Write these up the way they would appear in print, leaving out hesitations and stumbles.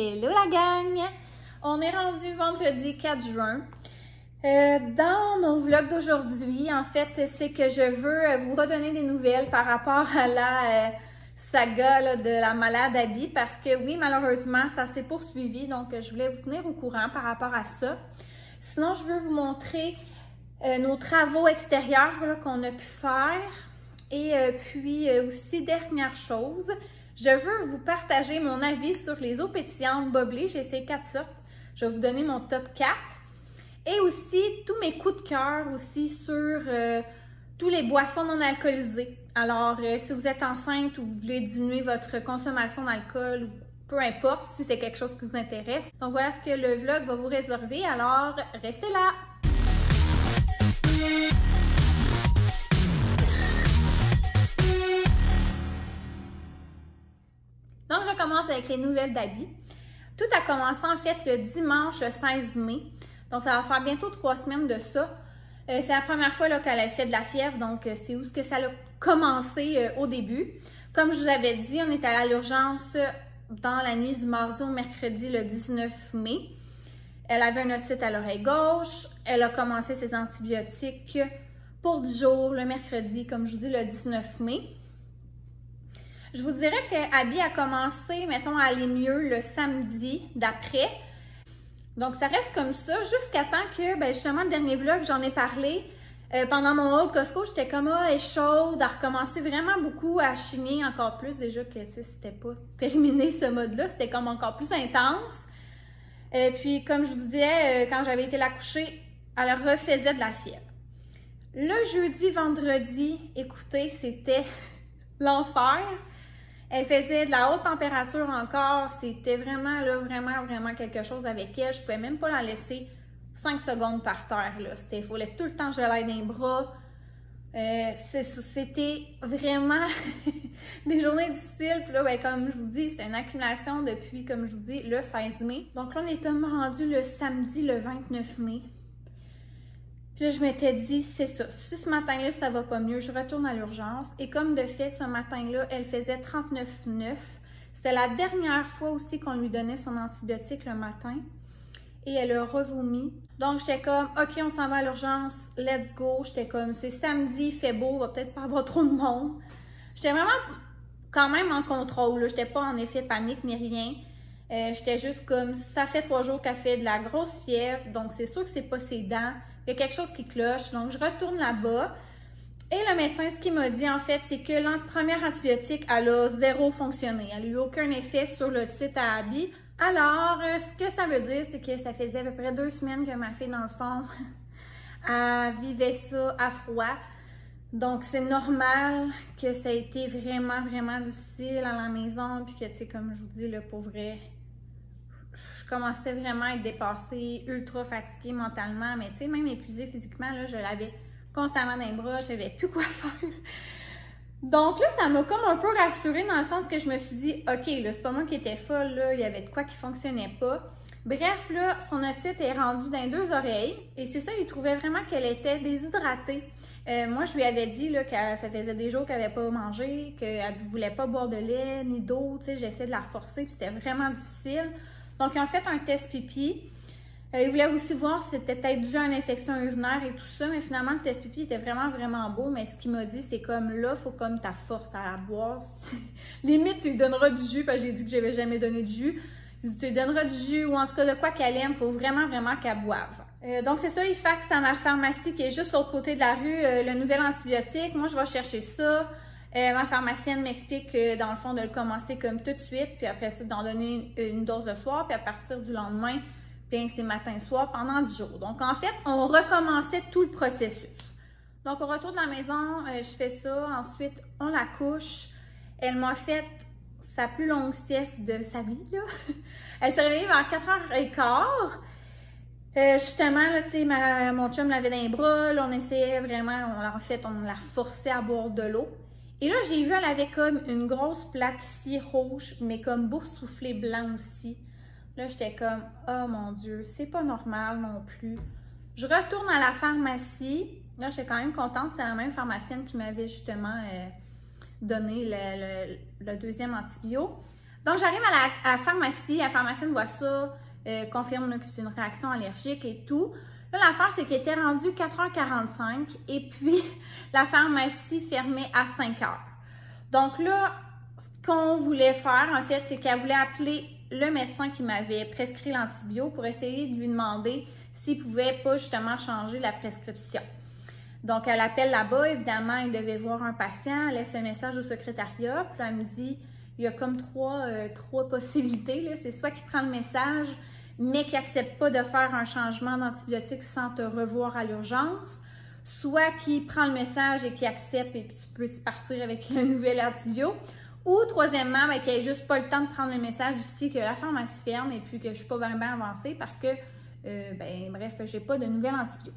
Hello la gang! On est rendu vendredi 4 juin. Dans mon vlog d'aujourd'hui, en fait, c'est que je veux vous redonner des nouvelles par rapport à la saga là, de la malade Abby parce que oui, malheureusement, ça s'est poursuivi. Donc, je voulais vous tenir au courant par rapport à ça. Sinon, je veux vous montrer nos travaux extérieurs qu'on a pu faire. Et puis aussi, dernière chose, je veux vous partager mon avis sur les eaux pétillantes Boblé. J'ai essayé 4 sortes. Je vais vous donner mon top 4. Et aussi, tous mes coups de cœur aussi sur tous les boissons non alcoolisées. Alors, si vous êtes enceinte ou vous voulez diminuer votre consommation d'alcool, ou peu importe, si c'est quelque chose qui vous intéresse. Donc, voilà ce que le vlog va vous réserver. Alors, restez là! Donc, je commence avec les nouvelles d'Abby. Tout a commencé en fait le dimanche 16 mai. Donc, ça va faire bientôt 3 semaines de ça. C'est la première fois qu'elle a fait de la fièvre, donc c'est où que ça a commencé au début. Comme je vous avais dit, on est allé à l'urgence dans la nuit du mardi au mercredi le 19 mai. Elle avait une otite à l'oreille gauche. Elle a commencé ses antibiotiques pour 10 jours le mercredi, comme je vous dis, le 19 mai. Je vous dirais qu'Abby a commencé, mettons, à aller mieux le samedi d'après. Donc, ça reste comme ça jusqu'à temps que, ben, justement, le dernier vlog, j'en ai parlé. Pendant mon haul Costco, j'étais comme, elle est chaude, à recommencer vraiment beaucoup à chigner encore plus. Déjà que, tu sais, c'était pas terminé ce mode-là, c'était comme encore plus intense. Puis, comme je vous disais, quand j'avais été la coucher, elle refaisait de la fièvre. Le jeudi, vendredi, écoutez, c'était l'enfer. Elle faisait de la haute température encore. C'était vraiment, là, vraiment quelque chose avec elle. Je pouvais même pas la laisser 5 secondes par terre, là. Il fallait tout le temps que je l'aide dans les bras. C'était vraiment des journées difficiles. Puis là, ben, comme je vous dis, c'est une accumulation depuis, comme je vous dis, le 16 mai. Donc là, on est comme rendu le samedi, le 29 mai. Puis là, je m'étais dit, c'est ça. Si ce matin-là, ça va pas mieux, je retourne à l'urgence. Et comme de fait, ce matin-là, elle faisait 39,9. C'était la dernière fois aussi qu'on lui donnait son antibiotique le matin. Et elle a revomi. Donc, j'étais comme, OK, on s'en va à l'urgence, let's go. J'étais comme, c'est samedi, il fait beau, va peut-être pas avoir trop de monde. J'étais vraiment quand même en contrôle. J'étais pas en effet panique ni rien. J'étais juste comme, ça fait 3 jours qu'elle fait de la grosse fièvre. Donc, c'est sûr que c'est pas ses dents. Il y a quelque chose qui cloche, donc je retourne là-bas. Et le médecin, ce qu'il m'a dit, en fait, c'est que la première antibiotique, elle a 0 fonctionné. Elle n'a eu aucun effet sur le titre à Abby. Alors, ce que ça veut dire, c'est que ça faisait à peu près 2 semaines que ma fille, dans le fond, elle vivait ça à froid. Donc, c'est normal que ça a été vraiment difficile à la maison. Puis que, tu sais, comme je vous dis, le pauvre, je commençais vraiment à être dépassée, ultra fatiguée mentalement, mais tu sais, même épuisée physiquement, là, je l'avais constamment dans les bras, je savais plus quoi faire. Donc là, ça m'a comme un peu rassurée dans le sens que je me suis dit, OK, là, c'est pas moi qui étais folle, là, il y avait de quoi qui fonctionnait pas. Bref, là, son otite est rendue dans les 2 oreilles, et c'est ça, il trouvait vraiment qu'elle était déshydratée. Moi, je lui avais dit là, que ça faisait des jours qu'elle n'avait pas mangé, qu'elle ne voulait pas boire de lait ni d'eau, tu sais, j'essayais de la forcer, puis c'était vraiment difficile. Donc, ils ont fait un test pipi. Ils voulaient aussi voir si c'était peut-être dû à une infection urinaire et tout ça, mais finalement, le test pipi était vraiment beau. Mais ce qu'il m'a dit, c'est comme là, il faut comme ta force à la boire. Limite, tu lui donneras du jus, parce que j'ai dit que je n'avais jamais donné de jus. Tu lui donneras du jus ou en tout cas de quoi qu'elle aime, il faut vraiment qu'elle boive. Donc, c'est ça, il faxe à ma pharmacie qui est juste au côté de la rue, le nouvel antibiotique. Moi, je vais chercher ça. Ma pharmacienne m'explique que dans le fond, de le commencer comme tout de suite, puis après ça, d'en donner une dose le soir, puis à partir du lendemain, bien c'est matin-soir pendant 10 jours. Donc en fait, on recommençait tout le processus. Donc au retour de la maison, je fais ça. Ensuite, on la couche. Elle m'a fait sa plus longue sieste de sa vie, là. Elle s'est réveillée vers 4h15. Justement, là, tu sais, mon chum l'avait dans les bras. Là, on essayait vraiment, on la forçait à boire de l'eau. Et là, j'ai vu, elle avait comme une grosse plaque ici rouge, mais comme boursouflé blanc aussi. Là, j'étais comme, oh mon Dieu, c'est pas normal non plus. Je retourne à la pharmacie. Là, j'étais quand même contente. C'est la même pharmacienne qui m'avait justement donné le deuxième antibio. Donc, j'arrive à la pharmacie, la pharmacienne voit ça, confirme là, que c'est une réaction allergique et tout. Là, l'affaire, c'est qu'elle était rendue 4h45 et puis la pharmacie fermait à 5h. Donc là, ce qu'on voulait faire, en fait, c'est qu'elle voulait appeler le médecin qui m'avait prescrit l'antibio pour essayer de lui demander s'il pouvait pas justement changer la prescription. Donc, elle appelle là-bas, évidemment, elle devait voir un patient, elle laisse un message au secrétariat, puis là, elle me dit, il y a comme trois possibilités, c'est soit qu'il prend le message, mais qu'il n'accepte pas de faire un changement d'antibiotique sans te revoir à l'urgence, soit qu'il prend le message et qu'il accepte et puis tu peux partir avec le nouvel antibio, ou troisièmement, ben, qu'il n'ait juste pas le temps de prendre le message ici, que la pharmacie ferme et puis que je ne suis pas vraiment avancée parce que, bref, j'ai pas de nouvel antibio.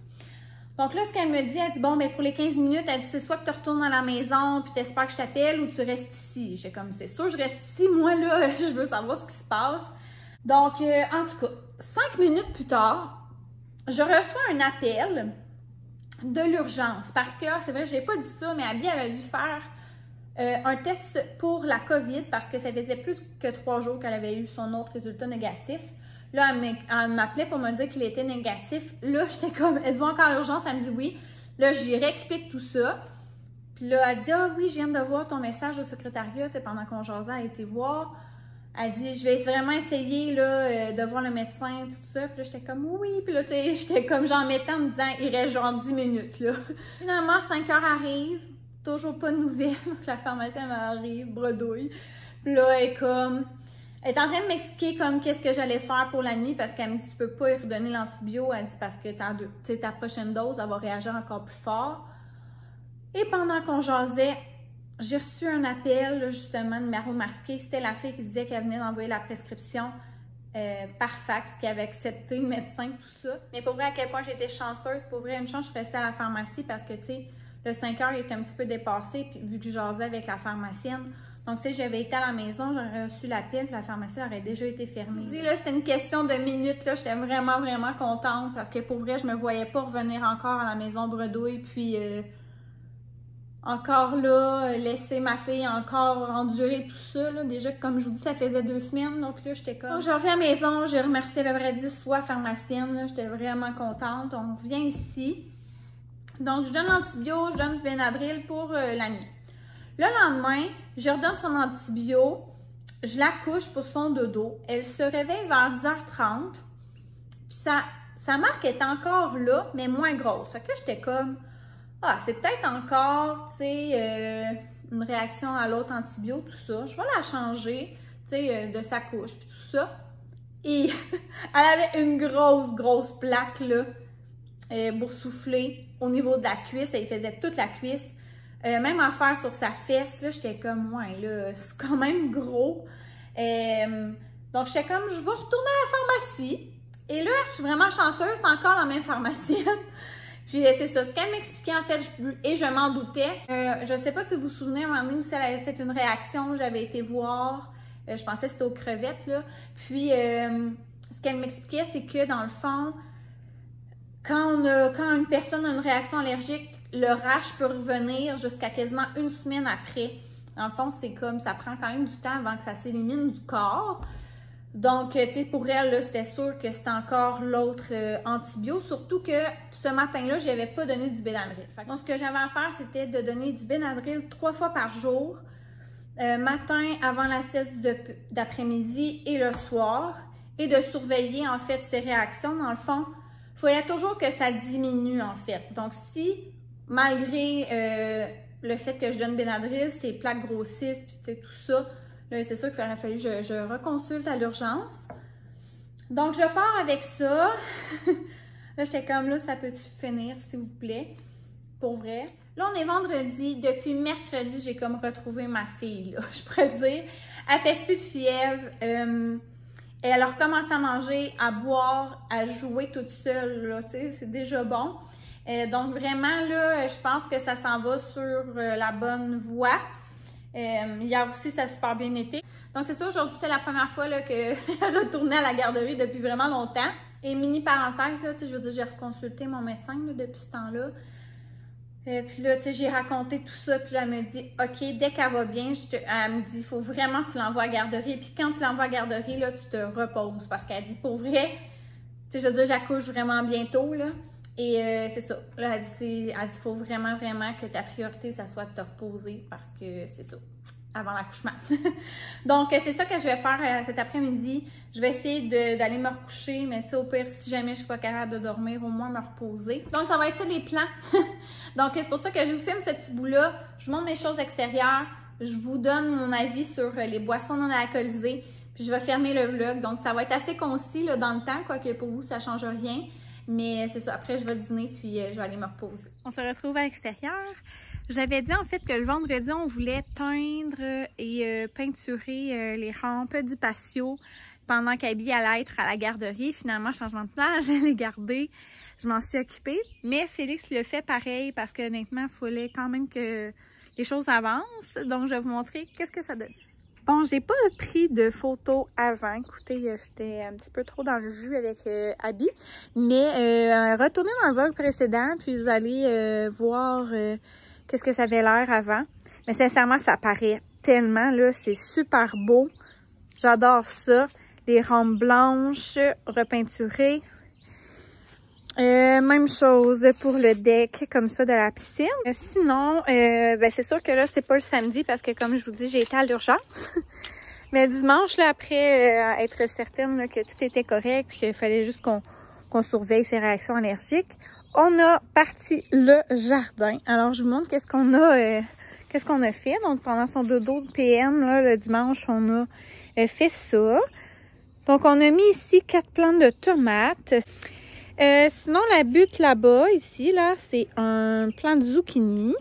Donc là, ce qu'elle me dit, elle dit, bon, ben pour les 15 minutes, elle dit, c'est soit que tu retournes à la maison puis t'espères que je t'appelle ou tu restes ici. J'ai comme, c'est sûr, je reste ici, moi, là, je veux savoir ce qui se passe. Donc, en tout cas, 5 minutes plus tard, je reçois un appel de l'urgence parce que, c'est vrai, j'ai pas dit ça, mais Abby, elle a dû faire un test pour la COVID parce que ça faisait plus que 3 jours qu'elle avait eu son autre résultat négatif. Là, elle m'appelait pour me dire qu'il était négatif. Là, j'étais comme, êtes-vous encore à l'urgence? Elle me dit oui. Là, je lui réexplique tout ça. Puis là, elle dit, ah oui, je viens de voir ton message au secrétariat. Tu sais, pendant qu'on jasait, elle a été voir. Elle dit, je vais vraiment essayer là, de voir le médecin, tout ça. Puis là, j'étais comme, oui. Puis là, j'étais comme, j'en mettais en me disant, il reste genre 10 minutes, là. Finalement, 5 heures arrive. Toujours pas de nouvelles. La pharmacienne arrive, bredouille. Puis là, elle est en train de m'expliquer comme qu'est-ce que j'allais faire pour la nuit parce qu'elle me dit tu peux pas y redonner l'antibio. Elle dit parce que ta prochaine dose, elle va réagir encore plus fort. Et pendant qu'on jasait, j'ai reçu un appel, là, justement, numéro masqué. C'était la fille qui disait qu'elle venait d'envoyer la prescription par fax, qui avait accepté le médecin, tout ça. Mais pour vrai, à quel point j'étais chanceuse, pour vrai, une chance, je suis restée à la pharmacie parce que, tu sais, le 5 heures était un petit peu dépassé, puis vu que je jasais avec la pharmacienne. Donc, si j'avais été à la maison, j'aurais reçu l'appel, puis la pharmacie aurait déjà été fermée. Je dis, là, c'était une question de minutes, là, j'étais vraiment, vraiment contente, parce que pour vrai, je me voyais pas revenir encore à la maison bredouille, puis encore là, laisser ma fille encore endurer tout ça, là. Déjà, comme je vous dis, ça faisait 2 semaines, donc là, j'étais comme... Je reviens à la maison, j'ai remercié à peu près 10 fois la pharmacienne, là, j'étais vraiment contente. On revient ici. Donc, je donne l'antibio, je donne du Benadryl pour la nuit. Le lendemain, je redonne son antibio, je la couche pour son dodo. Elle se réveille vers 10h30. Puis sa marque est encore là, mais moins grosse. Fait que là, j'étais comme, ah, c'est peut-être encore, tu sais, une réaction à l'autre antibio, tout ça. Je vais la changer, tu sais, de sa couche, puis tout ça. Et elle avait une grosse plaque, là, boursouflée au niveau de la cuisse. Elle faisait toute la cuisse. Même affaire sur sa fesse, là, j'étais comme, ouais, là, c'est quand même gros. Donc, j'étais comme, je vais retourner à la pharmacie. Et là, je suis vraiment chanceuse, c'est encore la même pharmacienne. Puis, c'est ça, ce qu'elle m'expliquait, en fait, et je m'en doutais. Je sais pas si vous vous souvenez, à un moment donné, où elle avait fait une réaction, j'avais été voir, je pensais que c'était aux crevettes, là. Puis, ce qu'elle m'expliquait, c'est que, dans le fond, quand une personne a une réaction allergique, le rash peut revenir jusqu'à quasiment 1 semaine après. Dans le fond, c'est comme, ça prend quand même du temps avant que ça s'élimine du corps. Donc, tu sais, pour elle, là, c'était sûr que c'était encore l'autre antibio. Surtout que ce matin-là, je n'avais pas donné du Benadryl. Donc, ce que j'avais à faire, c'était de donner du Benadryl 3 fois par jour. Matin, avant la sieste d'après-midi et le soir. Et de surveiller, en fait, ses réactions. Dans le fond, il fallait toujours que ça diminue, en fait. Donc, si... Malgré le fait que je donne Benadryl, ses plaques grossissent, puis tu sais, tout ça, là, c'est sûr qu'il aurait fallu que je reconsulte à l'urgence. Donc, je pars avec ça. Là, j'étais comme, là, ça peut-tu finir, s'il vous plaît? Pour vrai. Là, on est vendredi. Depuis mercredi, j'ai comme retrouvé ma fille, là, je pourrais dire. Elle fait plus de fièvre. Elle a recommencé à manger, à boire, à jouer toute seule, là, tu sais, c'est déjà bon. Donc, vraiment, là, je pense que ça s'en va sur la bonne voie. Hier aussi, ça a super bien été. Donc, c'est ça, aujourd'hui, c'est la première fois là, que je retournais à la garderie depuis vraiment longtemps. Et mini parenthèse, là, je veux dire, j'ai reconsulté mon médecin là, depuis ce temps-là. Puis là, tu sais, j'ai raconté tout ça, puis là, elle me dit, OK, dès qu'elle va bien, elle me dit, il faut vraiment que tu l'envoies à la garderie. Puis quand tu l'envoies à la garderie, là, tu te reposes. Parce qu'elle dit, pour vrai, tu sais, je veux dire, j'accouche vraiment bientôt, là. Et c'est ça. Là, elle dit, faut vraiment, vraiment que ta priorité, ça soit de te reposer. Parce que c'est ça, avant l'accouchement. Donc, c'est ça que je vais faire cet après-midi. Je vais essayer d'aller me recoucher, mais tu sais, au pire, si jamais je suis pas capable de dormir, au moins me reposer. Donc, ça va être ça les plans. Donc, c'est pour ça que je vous filme ce petit bout-là. Je vous montre mes choses extérieures. Je vous donne mon avis sur les boissons non alcoolisées. Puis, je vais fermer le vlog. Donc, ça va être assez concis là, dans le temps, quoique pour vous, ça change rien. Mais c'est ça. Après, je vais dîner, puis je vais aller me reposer. On se retrouve à l'extérieur. Je vous avais dit en fait que le vendredi, on voulait teindre et peinturer les rampes du patio pendant qu'Abby allait être à la garderie. Finalement, changement de plan, je l'ai gardé. Je m'en suis occupée. Mais Félix le fait pareil parce que honnêtement, il fallait quand même que les choses avancent. Donc, je vais vous montrer qu'est-ce que ça donne. Bon, j'ai pas pris de photos avant. Écoutez, j'étais un petit peu trop dans le jus avec Abby. Mais retournez dans le vlog précédent, puis vous allez voir qu'est-ce que ça avait l'air avant. Mais sincèrement, ça paraît tellement, là. C'est super beau. J'adore ça. Les rampes blanches, repeinturées. Même chose pour le deck, comme ça, de la piscine. Sinon, ben c'est sûr que là, c'est pas le samedi parce que, comme je vous dis, j'ai été à l'urgence. Mais dimanche, là, après être certaine là, que tout était correct, puis qu'il fallait juste qu'on surveille ses réactions allergiques, on a parti le jardin. Alors, je vous montre qu'est-ce qu'on a fait. Donc, pendant son dodo de PM, là, le dimanche, on a fait ça. Donc, on a mis ici 4 plantes de tomates. Sinon, la butte là-bas, ici, là, c'est un plant de zucchini.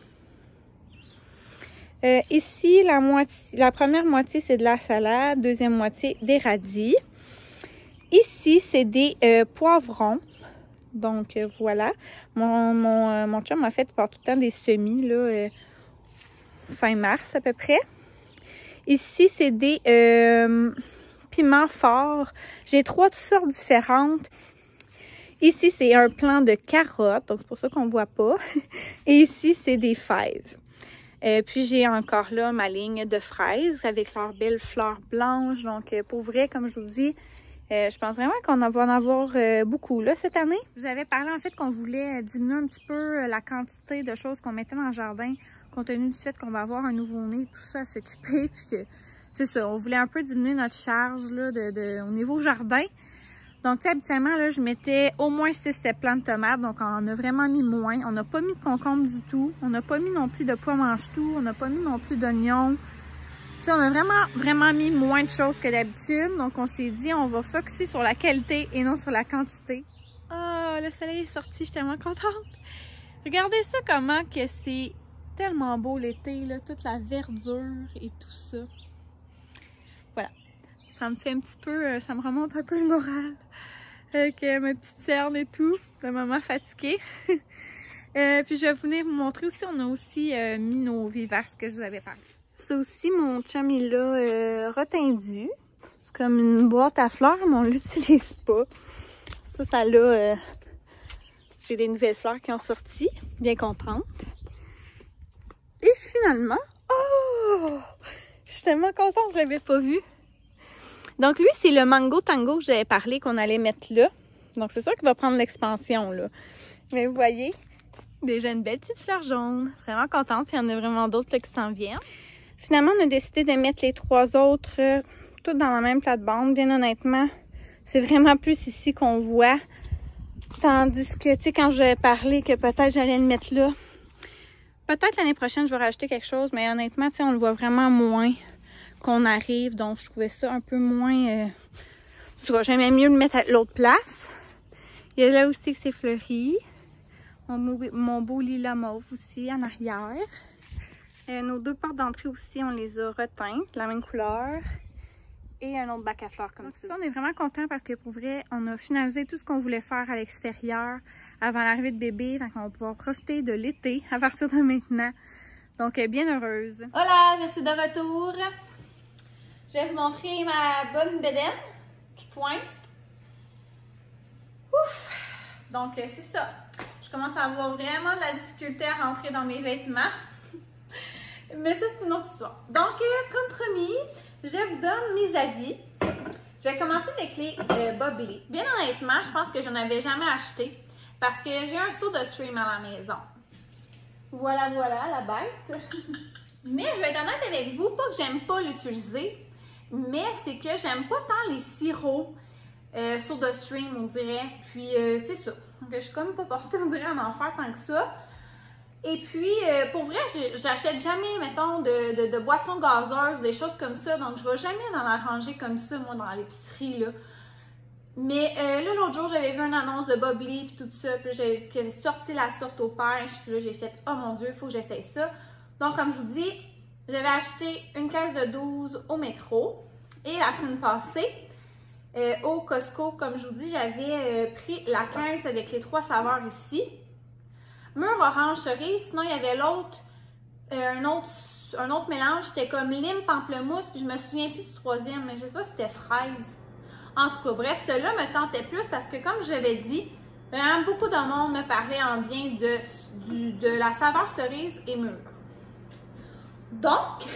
Ici, la première moitié, c'est de la salade. Deuxième moitié, des radis. Ici, c'est des poivrons. Donc, voilà. Mon chum a fait tout le temps des semis, là, fin mars à peu près. Ici, c'est des piments forts. J'ai 3 sortes différentes. Ici, c'est un plant de carottes, donc c'est pour ça qu'on ne voit pas. Et ici, c'est des fèves. Puis, j'ai encore là ma ligne de fraises avec leurs belles fleurs blanches. Donc, pour vrai, comme je vous dis, je pense vraiment qu'on va en avoir beaucoup là cette année. Je vous avais parlé en fait qu'on voulait diminuer un petit peu la quantité de choses qu'on mettait dans le jardin, compte tenu du fait qu'on va avoir un nouveau-né, tout ça à s'occuper. Puis que, c'est ça, on voulait un peu diminuer notre charge là, au niveau jardin. Donc, habituellement, là, je mettais au moins 6-7 plants de tomates. Donc, on en a vraiment mis moins. On n'a pas mis de concombre du tout. On n'a pas mis non plus de pois mange-tout. On n'a pas mis non plus d'oignons. Tu sais, on a vraiment mis moins de choses que d'habitude. Donc, on s'est dit, on va focusser sur la qualité et non sur la quantité. Ah, le soleil est sorti. Je suis tellement contente. Regardez ça, comment que c'est tellement beau l'été, là. Toute la verdure et tout ça. Voilà. Ça me fait un petit peu, ça me remonte un peu le moral. Avec ma petite cerne et tout, de maman fatiguée. Puis je vais venir vous montrer aussi, on a aussi mis nos vivaces que je vous avais parlé. Ça aussi, mon chum, il l'a retendu. C'est comme une boîte à fleurs, mais on l'utilise pas. Ça l'a... j'ai des nouvelles fleurs qui ont sorti, bien contente. Et finalement, oh! Je suis tellement contente que je l'avais pas vu. Donc, lui, c'est le Mango Tango que j'avais parlé qu'on allait mettre là. Donc, c'est sûr qu'il va prendre l'expansion, là. Mais vous voyez, déjà une belle petite fleur jaune. Vraiment contente. Puis, il y en a vraiment d'autres qui s'en viennent. Finalement, on a décidé de mettre les 3 autres toutes dans la même plate-bande. Bien honnêtement, c'est vraiment plus ici qu'on voit. Tandis que, tu sais, quand j'avais parlé que peut-être j'allais le mettre là. Peut-être l'année prochaine, je vais rajouter quelque chose. Mais honnêtement, tu sais, on le voit vraiment moins qu'on arrive, donc je trouvais ça un peu moins... j'aimais mieux le mettre à l'autre place. Il y a là aussi que c'est fleuri. Mon beau lilas mauve aussi en arrière. Nos 2 portes d'entrée aussi, on les a reteintes, la même couleur. Et un autre bac à fleurs comme ça. On est vraiment contents parce que pour vrai, on a finalisé tout ce qu'on voulait faire à l'extérieur avant l'arrivée de bébé. Donc on va pouvoir profiter de l'été à partir de maintenant. Donc bien heureuse. Voilà, je suis de retour. Je vais vous montrer ma bonne bédaine qui pointe. Ouf! Donc, c'est ça. Je Je commence à avoir vraiment de la difficulté à rentrer dans mes vêtements. Mais ça, c'est une autre histoire. Donc, comme promis, je vous donne mes avis. Je vais commencer avec les Boblé. Bien honnêtement, je pense que je n'en avais jamais acheté parce que j'ai un seau de stream à la maison. Voilà, la bête. Mais je vais être honnête avec vous, pas que j'aime pas l'utiliser, mais c'est que j'aime pas tant les sirops sur de stream, on dirait. Puis c'est ça. Donc je suis comme pas portée, on dirait, à en faire tant que ça. Et puis, pour vrai, j'achète jamais, mettons, de boissons gazeuses, des choses comme ça. Donc je vais jamais dans la rangée comme ça, moi, dans l'épicerie, là. Mais là, l'autre jour, j'avais vu une annonce de Boblé puis tout ça. Puis j'avais sorti la sorte aux pêches. Puis là, j'ai fait, oh mon Dieu, il faut que j'essaye ça. Donc, comme je vous dis, j'avais acheté une caisse de 12 au métro. Et la semaine passée, au Costco, comme je vous dis, j'avais pris la caisse avec les 3 saveurs ici. Mûre, orange, cerise. Sinon, il y avait l'autre, un autre mélange. C'était comme lime, pamplemousse. Puis je me souviens plus du troisième, mais je sais pas si c'était fraise. En tout cas, bref, cela me tentait plus parce que, comme je l'avais dit, vraiment beaucoup de monde me parlait en bien de la saveur cerise et mûre. Donc,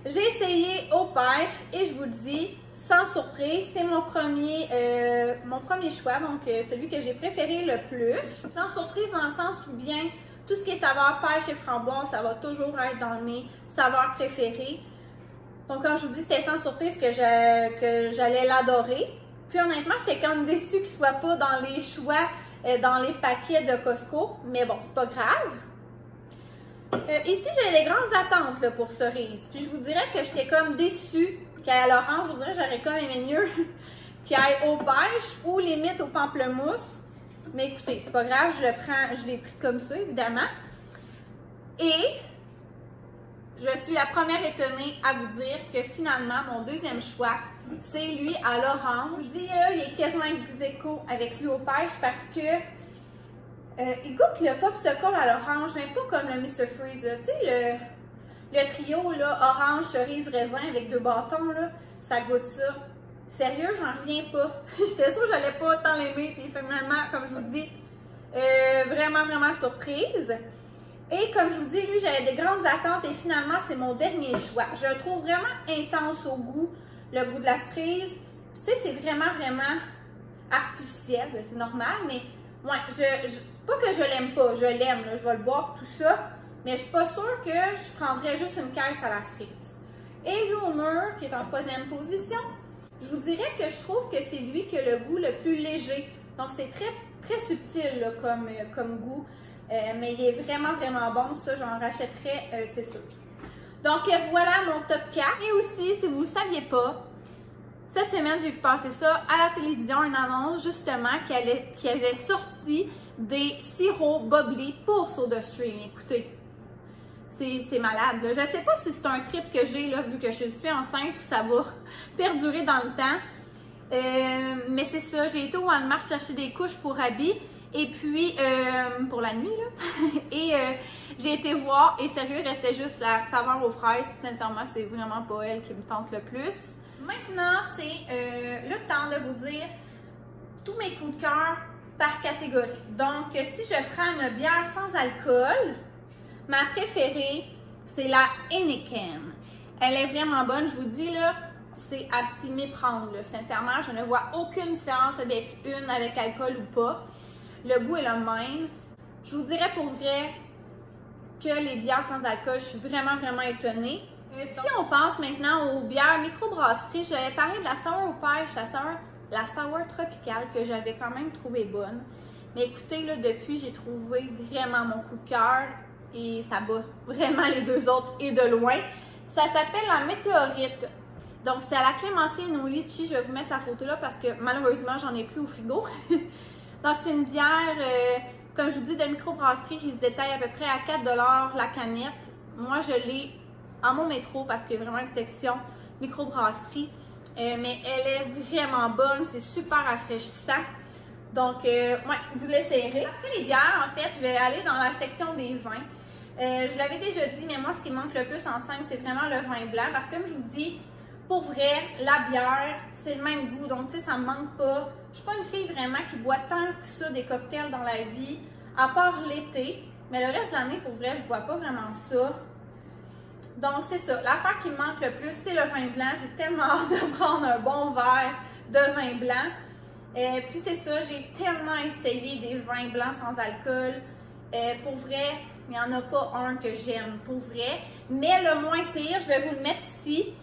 j'ai essayé aux pêches et je vous le dis, sans surprise, c'est mon premier choix, donc celui que j'ai préféré le plus. Sans surprise dans le sens où bien tout ce qui est saveur pêche et framboise, ça va toujours être dans mes saveurs préférées. Donc, comme je vous dis, c'était sans surprise que j'allais l'adorer. Puis, honnêtement, j'étais quand même déçue qu'il ne soit pas dans les choix, dans les paquets de Costco. Mais bon, c'est pas grave. Ici, j'ai des grandes attentes là, pour cerise. Puis, je vous dirais que j'étais comme déçue qu'à l'orange, je vous dirais que j'aurais quand même aimé mieux qu'il aille aux pêches ou limite au pamplemousse. Mais écoutez, c'est pas grave, je l'ai pris comme ça, évidemment. Et je suis la première étonnée à vous dire que finalement, mon deuxième choix, c'est lui à l'orange. Je dis là, il est quasiment ex-aequo avec lui aux pêches parce que il goûte le popsicle à l'orange, mais pas comme le Mr. Freeze. Tu sais, le trio là, orange, cerise, raisin avec 2 bâtons, là, ça goûte ça. Sérieux, j'en reviens pas. J'étais sûre que j'allais pas autant l'aimer, puis finalement, comme je vous dis, vraiment surprise. Et comme je vous dis, lui, j'avais des grandes attentes et finalement, c'est mon dernier choix. Je le trouve vraiment intense au goût, le goût de la cerise. Tu sais, c'est vraiment artificiel, c'est normal, mais ouais, pas que je l'aime pas, je l'aime, je vais le boire, tout ça, mais je suis pas sûre que je prendrais juste une caisse à la cerise. Et lui au mûr, qui est en 3e position, je vous dirais que je trouve que c'est lui qui a le goût le plus léger. Donc, c'est très subtil là, comme goût. Mais il est vraiment bon, ça j'en rachèterais, c'est sûr. Donc voilà mon top 4. Et aussi, si vous ne le saviez pas, cette semaine j'ai vu passer ça à la télévision, une annonce justement qui avait sorti des sirops Boblé pour SodaStream. Écoutez, c'est malade. Là. Je ne sais pas si c'est un trip que j'ai là, vu que je suis enceinte, ou ça va perdurer dans le temps. Mais c'est ça, j'ai été au Walmart chercher des couches pour Abby. Et puis, pour la nuit, là, et j'ai été voir, et sérieux, il restait juste la saveur aux fraises. Sincèrement, c'est vraiment pas elle qui me tente le plus. Maintenant, c'est le temps de vous dire tous mes coups de cœur par catégorie. Donc, si je prends une bière sans alcool, ma préférée, c'est la Heineken. Elle est vraiment bonne, je vous dis, là, c'est à s'y méprendre, là. Sincèrement, je ne vois aucune différence avec une avec alcool ou pas. Le goût est le même. Je vous dirais pour vrai que les bières sans alcool, je suis vraiment étonnée. Si on passe maintenant aux bières microbrasseries, j'avais parlé de la sour aux pêches, la sour tropicale que j'avais quand même trouvé bonne. Mais écoutez, là, depuis, j'ai trouvé vraiment mon coup de cœur et ça bat vraiment les deux autres et de loin. Ça s'appelle la Météorite. Donc, c'est à la clémentine au litchi. Je vais vous mettre la photo là parce que malheureusement, j'en ai plus au frigo. Donc, c'est une bière, comme je vous dis, de microbrasserie qui se détaille à peu près à 4 $ la canette. Moi, je l'ai en mon métro parce qu'il y a vraiment une section microbrasserie. Mais elle est vraiment bonne, c'est super rafraîchissant. Donc, ouais, vous l'essayerez. Après les bières, en fait, je vais aller dans la section des vins. Je l'avais déjà dit, mais moi, ce qui me manque le plus en 5, c'est vraiment le vin blanc. Parce que comme je vous dis, pour vrai, la bière, c'est le même goût. Donc, tu sais, ça me manque pas. Je suis pas une fille vraiment qui boit tant que ça des cocktails dans la vie, à part l'été. Mais le reste de l'année, pour vrai, je bois pas vraiment ça. Donc, c'est ça. L'affaire qui me manque le plus, c'est le vin blanc. J'ai tellement hâte de prendre un bon verre de vin blanc. Puis, c'est ça. J'ai tellement essayé des vins blancs sans alcool. Pour vrai, il n'y en a pas un que j'aime, pour vrai. Mais le moins pire, je vais vous le mettre ici.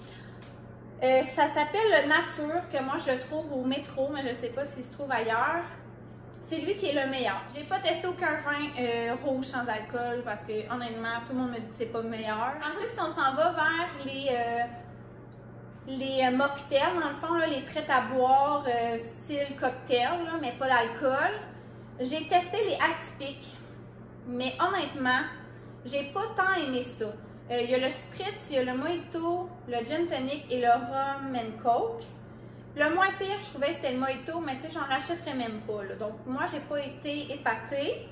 Ça s'appelle le Nature, que moi, je trouve au métro, mais je ne sais pas s'il se trouve ailleurs. C'est lui qui est le meilleur. J'ai pas testé aucun vin rouge sans alcool parce que honnêtement, tout le monde me dit que c'est pas le meilleur. Ensuite, si on s'en va vers les mocktails, dans le fond, là, les prêts à boire style cocktail, là, mais pas d'alcool, j'ai testé les atypiques. Mais honnêtement, j'ai pas tant aimé ça. Il y a le spritz, il y a le mojito, le gin tonic et le rum and coke. Le moins pire, je trouvais, c'était le mojito, mais tu sais, j'en rachèterais même pas. Là. Donc, moi, j'ai pas été épatée.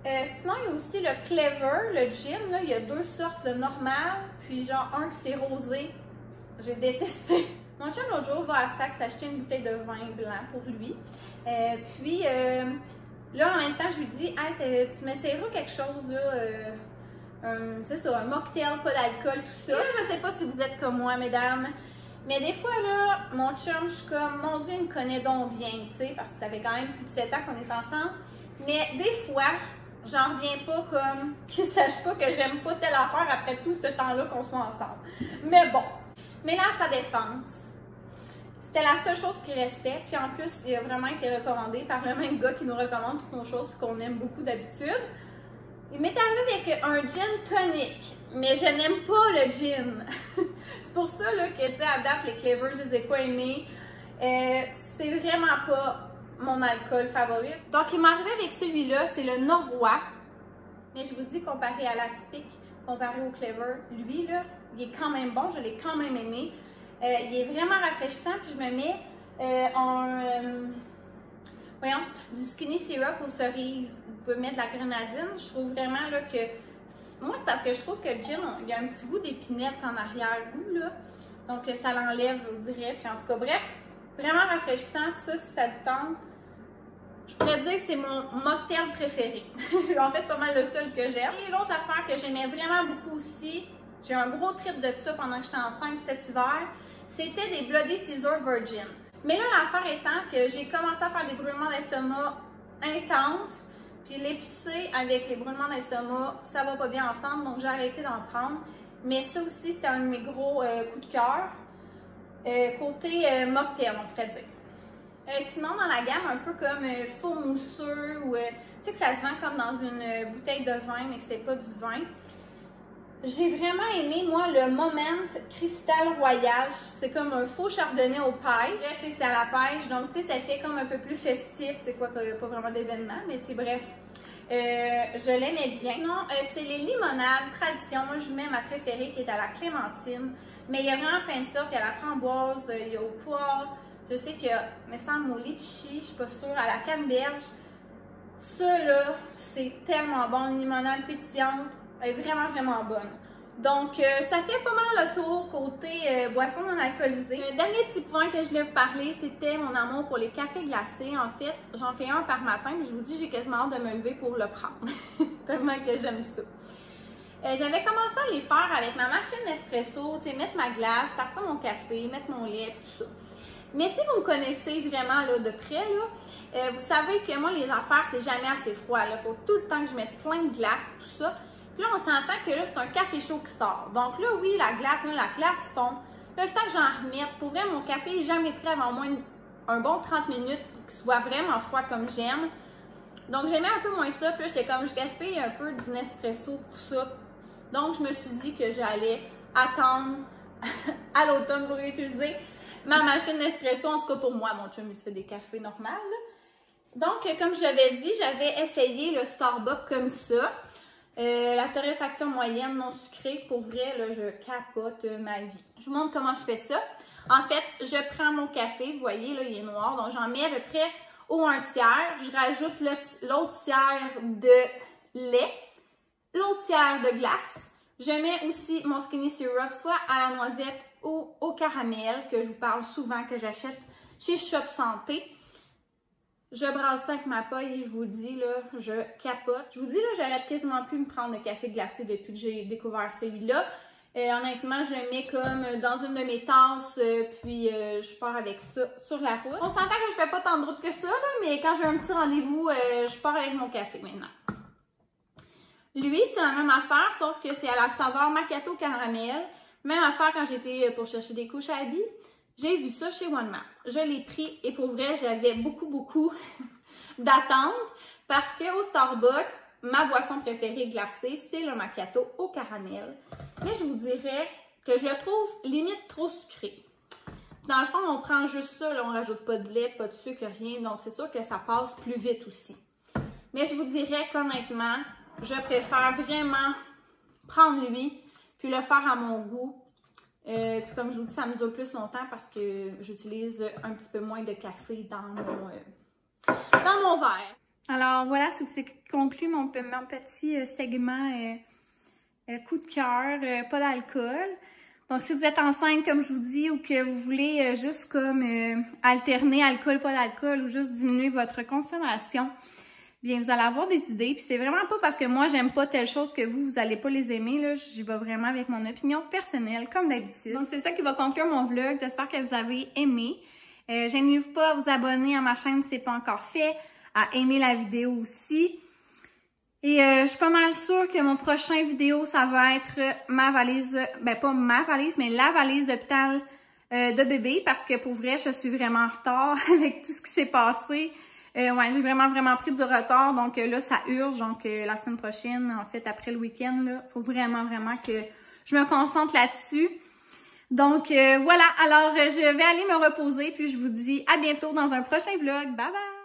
Sinon, il y a aussi le Clever, le gin. Là, il y a deux sortes, le normal, puis genre un qui c'est rosé. J'ai détesté. Mon chum, l'autre jour, va à Saks s'acheter une bouteille de vin blanc pour lui. Puis, là, en même temps, je lui dis, hey, tu m'essayeras quelque chose, là, c'est ça, un mocktail, pas d'alcool, tout ça. Là, je sais pas si vous êtes comme moi, mesdames. Mais des fois, là, mon chum, je suis comme, mon Dieu, il me connaît donc bien, tu sais, parce que ça fait quand même plus de 7 ans qu'on est ensemble. Mais des fois, j'en reviens pas comme qu'il sache pas que j'aime pas telle affaire après tout ce temps-là qu'on soit ensemble. Mais bon. Mais là, à sa défense, c'était la seule chose qui restait. Puis en plus, il a vraiment été recommandé par le même gars qui nous recommande toutes nos choses qu'on aime beaucoup d'habitude. Il m'est arrivé avec un gin tonic, mais je n'aime pas le gin. C'est pour ça là, que, tu sais, à date, les Clever, je les ai pas aimés. C'est vraiment pas mon alcool favori. Donc, il m'est arrivé avec celui-là, c'est le Norrois. Mais je vous dis, comparé à l'atypique, comparé au Clever, lui, là, il est quand même bon, je l'ai quand même aimé. Il est vraiment rafraîchissant, puis je me mets voyons, du skinny syrup aux cerises. Vous pouvez mettre de la grenadine. Je trouve vraiment là que... Moi, c'est parce que je trouve que le gin, il y a un petit goût d'épinette en arrière-goût, là. Donc, ça l'enlève, je vous dirais. Puis en tout cas, bref, vraiment rafraîchissant. Ça, si ça vous tente, je pourrais dire que c'est mon mocktail préféré. En fait, c'est pas mal le seul que j'aime. Et l'autre affaire que j'aimais vraiment beaucoup aussi, j'ai un gros trip de ça pendant que j'étais enceinte cet hiver, c'était des Bloody Caesar Virgin. Mais là, l'affaire étant que j'ai commencé à faire des brûlements d'estomac intenses, puis l'épicé avec les brûlements d'estomac, ça va pas bien ensemble, donc j'ai arrêté d'en prendre. Mais ça aussi, c'était un de mes gros coups de cœur. Côté mocktail, on pourrait dire. Sinon, dans la gamme, un peu comme faux mousseux, ou tu sais que ça se vend comme dans une bouteille de vin, mais que c'est pas du vin. J'ai vraiment aimé, moi, le Moment Cristal Royal. C'est comme un faux chardonnay aux pêches. Bref, c'est à la pêche, donc tu sais, ça fait comme un peu plus festif. C'est quoi, qu'il n'y a pas vraiment d'événement, mais tu sais, bref. Je l'aimais bien. Non, c'est les limonades tradition. Moi, je mets ma préférée qui est à la clémentine. Mais il y a vraiment plein de sortes. Il y a la framboise, il y a au poire. Je sais qu'il y a, me semble, au litchi, je suis pas sûre, à la canneberge. Ça, là, c'est tellement bon. Une limonade pétillante. Elle est vraiment, vraiment bonne. Donc, ça fait pas mal le tour côté boissons non alcoolisées. Le dernier petit point que je voulais vous parler, c'était mon amour pour les cafés glacés. En fait, j'en fais un par matin, puis je vous dis, j'ai quasiment hâte de me lever pour le prendre. Tellement que j'aime ça. J'avais commencé à les faire avec ma machine Nespresso, tu sais, mettre ma glace, partir mon café, mettre mon lait, tout ça. Mais si vous me connaissez vraiment là, de près, là, vous savez que moi, les affaires, c'est jamais assez froid. Il faut tout le temps que je mette plein de glace, tout ça. Puis là, on s'entend que là, c'est un café chaud qui sort. Donc là, oui, la glace fond. Là, le temps que j'en remette, pour vrai, mon café n'est jamais prêt avant au moins un bon 30 minutes pour qu'il soit vraiment froid comme j'aime. Donc, j'aimais un peu moins ça. Puis là, j'étais comme, je gaspille un peu du Nespresso pour ça. Donc, je me suis dit que j'allais attendre à l'automne pour utiliser ma machine Nespresso. En tout cas, pour moi, mon chum, il se fait des cafés normaux. Donc, comme je l'avais dit, j'avais essayé le Starbucks comme ça. La torréfaction moyenne non sucrée, pour vrai, là, je capote ma vie. Je vous montre comment je fais ça. En fait, je prends mon café, vous voyez, là, il est noir, donc j'en mets à peu près au 1/3. Je rajoute l'autre tiers de lait, l'autre tiers de glace. Je mets aussi mon skinny syrup, soit à la noisette ou au caramel, que je vous parle souvent, que j'achète chez Shop Santé. Je brasse ça avec ma paille et je vous dis, là, je capote. Je vous dis, là, j'arrête quasiment plus de me prendre de café glacé depuis que j'ai découvert celui-là. Honnêtement, je le mets comme dans une de mes tasses, puis je pars avec ça sur la route. On s'entend que je fais pas tant de route que ça, là, mais quand j'ai un petit rendez-vous, je pars avec mon café maintenant. Lui, c'est la même affaire, sauf que c'est à la saveur macchiato caramel. Même affaire quand j'étais pour chercher des couches à habits. J'ai vu ça chez Walmart. Je l'ai pris et pour vrai, j'avais beaucoup d'attentes parce qu'au Starbucks, ma boisson préférée glacée, c'est le macchiato au caramel. Mais je vous dirais que je le trouve limite trop sucré. Dans le fond, on prend juste ça, là, on rajoute pas de lait, pas de sucre, rien. Donc, c'est sûr que ça passe plus vite aussi. Mais je vous dirais qu'honnêtement, je préfère vraiment prendre lui puis le faire à mon goût. Puis comme je vous dis, ça me dure plus longtemps parce que j'utilise un petit peu moins de café dans mon verre. Alors voilà, c'est conclut mon petit segment coup de cœur, pas d'alcool. Donc si vous êtes enceinte, comme je vous dis, ou que vous voulez juste comme alterner alcool, pas d'alcool, ou juste diminuer votre consommation, bien vous allez avoir des idées. Puis c'est vraiment pas parce que moi j'aime pas telle chose que vous allez pas les aimer, là. J'y vais vraiment avec mon opinion personnelle, comme d'habitude. Donc c'est ça qui va conclure mon vlog. J'espère que vous avez aimé. Gênez-vous pas à vous abonner à ma chaîne si c'est pas encore fait, à aimer la vidéo aussi. Et je suis pas mal sûre que mon prochain vidéo, ça va être ma valise, ben pas ma valise, mais la valise d'hôpital de bébé, parce que pour vrai, je suis vraiment en retard avec tout ce qui s'est passé. Ouais, j'ai vraiment pris du retard, donc là, ça urge. Donc la semaine prochaine, en fait, après le week-end, là, faut vraiment que je me concentre là-dessus. Donc voilà, alors je vais aller me reposer, puis je vous dis à bientôt dans un prochain vlog. Bye bye!